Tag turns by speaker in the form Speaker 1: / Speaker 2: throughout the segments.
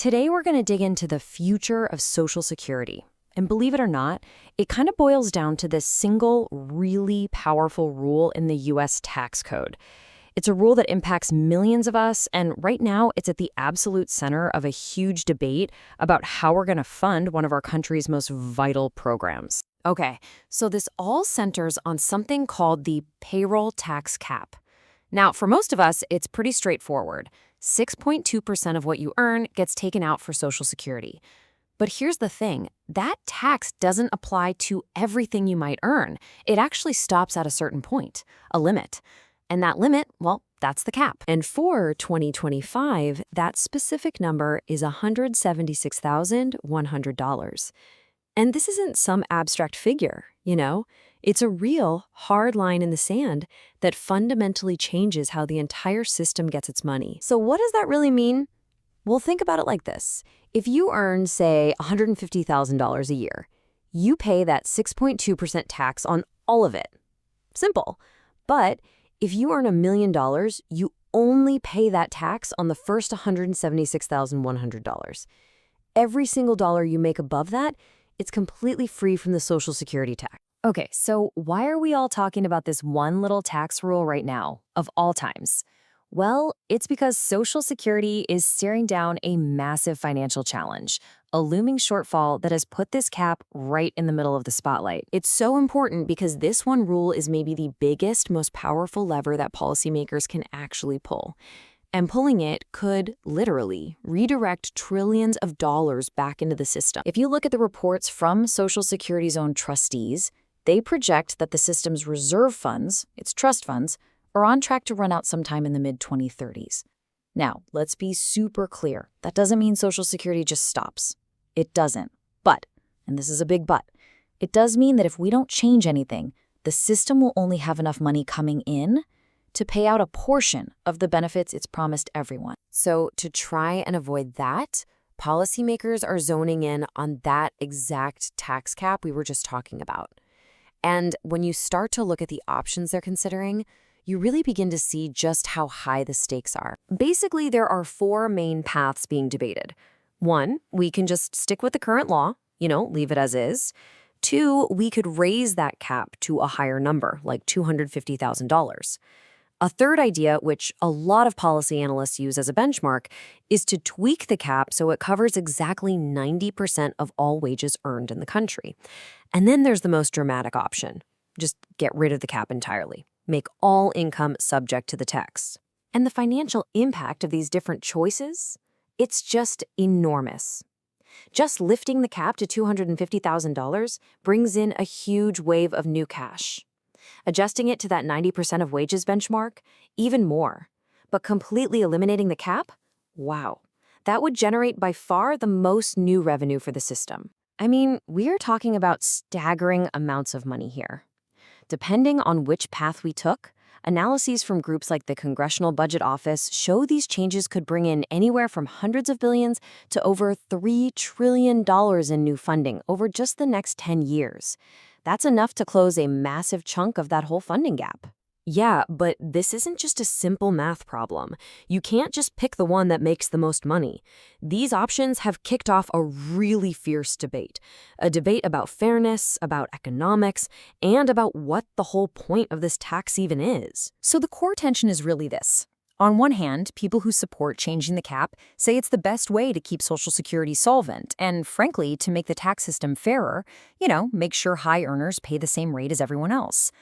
Speaker 1: Today, we're going to dig into the future of Social Security. And believe it or not, it kind of boils down to this single, really powerful rule in the U.S. tax code. It's a rule that impacts millions of us, and right now, it's at the absolute center of a huge debate about how we're going to fund one of our country's most vital programs. Okay, so this all centers on something called the payroll tax cap. Now, for most of us, it's pretty straightforward. 6.2% of what you earn gets taken out for Social Security. But here's the thing, that tax doesn't apply to everything you might earn. It actually stops at a certain point, a limit. And that limit, well, that's the cap. And for 2025, that specific number is $176,100. And this isn't some abstract figure, you know? It's a real, hard line in the sand that fundamentally changes how the entire system gets its money. So what does that really mean? Well, think about it like this. If you earn, say, $150,000 a year, you pay that 6.2% tax on all of it. Simple. But if you earn $1 million, you only pay that tax on the first $176,100. Every single dollar you make above that, it's completely free from the Social Security tax. Okay, so why are we all talking about this one little tax rule right now, of all times? Well, it's because Social Security is staring down a massive financial challenge, a looming shortfall that has put this cap right in the middle of the spotlight. It's so important because this one rule is maybe the biggest, most powerful lever that policymakers can actually pull. And pulling it could literally redirect trillions of dollars back into the system. If you look at the reports from Social Security's own trustees, they project that the system's reserve funds, its trust funds, are on track to run out sometime in the mid-2030s. Now, let's be super clear. That doesn't mean Social Security just stops. It doesn't. But, and this is a big but, it does mean that if we don't change anything, the system will only have enough money coming in to pay out a portion of the benefits it's promised everyone. So to try and avoid that, policymakers are zoning in on that exact tax cap we were just talking about. And when you start to look at the options they're considering, you really begin to see just how high the stakes are. Basically, there are four main paths being debated. One, we can just stick with the current law, leave it as is. Two, we could raise that cap to a higher number, like $250,000. A third idea, which a lot of policy analysts use as a benchmark, is to tweak the cap so it covers exactly 90% of all wages earned in the country. And then there's the most dramatic option. Just get rid of the cap entirely. Make all income subject to the tax. And the financial impact of these different choices? It's just enormous. Just lifting the cap to $250,000 brings in a huge wave of new cash. Adjusting it to that 90% of wages benchmark, even more. But completely eliminating the cap? Wow. That would generate by far the most new revenue for the system. I mean, we're talking about staggering amounts of money here. Depending on which path we took, analyses from groups like the Congressional Budget Office show these changes could bring in anywhere from hundreds of billions to over $3 trillion in new funding over just the next 10 years. That's enough to close a massive chunk of that whole funding gap. Yeah, but this isn't just a simple math problem. You can't just pick the one that makes the most money. These options have kicked off a really fierce debate. A debate about fairness, about economics, and about what the whole point of this tax even is. So the core tension is really this. On one hand, people who support changing the cap say it's the best way to keep Social Security solvent and, frankly, to make the tax system fairer, make sure high earners pay the same rate as everyone else.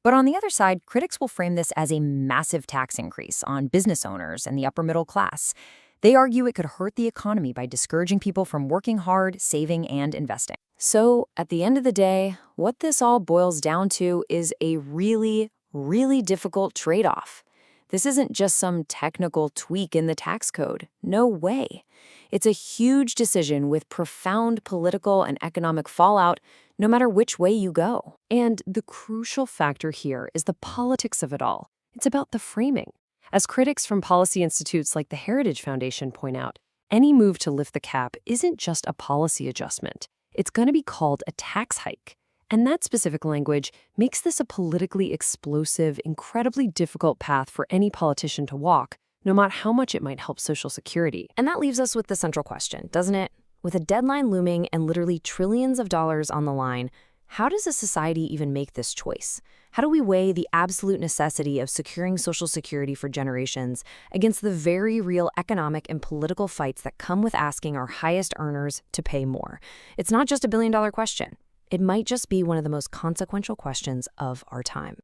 Speaker 1: But on the other side, critics will frame this as a massive tax increase on business owners and the upper middle class. They argue it could hurt the economy by discouraging people from working hard, saving, and investing. So, at the end of the day, what this all boils down to is a really, really difficult trade-off. This isn't just some technical tweak in the tax code. No way. It's a huge decision with profound political and economic fallout, no matter which way you go. And the crucial factor here is the politics of it all. It's about the framing. As critics from policy institutes like the Heritage Foundation point out, any move to lift the cap isn't just a policy adjustment. It's going to be called a tax hike. And that specific language makes this a politically explosive, incredibly difficult path for any politician to walk,
Speaker 2: no matter how much it might help Social Security.
Speaker 1: And that leaves us with the central question, doesn't it? With a deadline looming and literally trillions of dollars on the line, how does a society even make this choice? How do we weigh the absolute necessity of securing Social Security for generations against the very real economic and political fights that come with asking our highest earners to pay more? It's not just a billion-dollar question. It might just be one of the most consequential questions of our time.